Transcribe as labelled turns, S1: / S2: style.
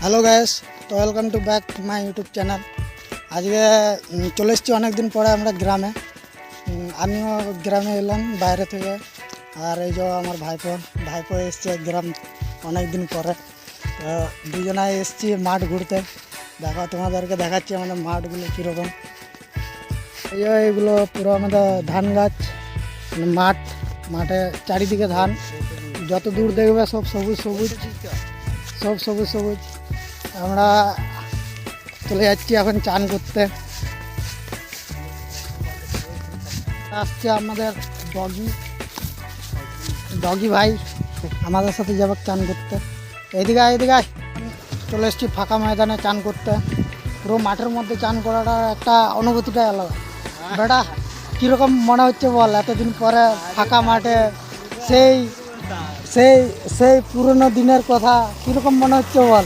S1: Hello guys, তো welcome to back to my YouTube channel. আজকে চলে এসেছি অনেক দিন পরে আমরা গ্রামে। আমিও গ্রামে এলাম বাইরে থেকে। আর এই যে আমার ভাইপো এসছে গ্রাম অনেক দিন পরে। তো দুজনায় এসছি মাঠ ঘুরতে। দেখো তোমাদেরকে দেখাচ্ছি আমাদের মাঠগুলো কীরকম। এই যে এগুলো পুরো আমাদের ধান গাছ, মাঠে চারিদিকে ধান, যত দূর দেখবে সব সবুজ সবুজ, সব সবুজ সবুজ। আমরা চলে যাচ্ছি এখন চান করতে। আসছে আমাদের ডগি ভাই আমাদের সাথে যাবে চান করতে। এদিকে চলে এসেছি ফাঁকা ময়দানে চান করতে। পুরো মাঠের মধ্যে চান করাটা একটা অনুভূতিটাই আলাদা। বেটা কীরকম মনে হচ্ছে বল, এতদিন পরে ফাঁকা মাঠে সেই সেই সেই পুরনো দিনের কথা কীরকম মনে হচ্ছে বল?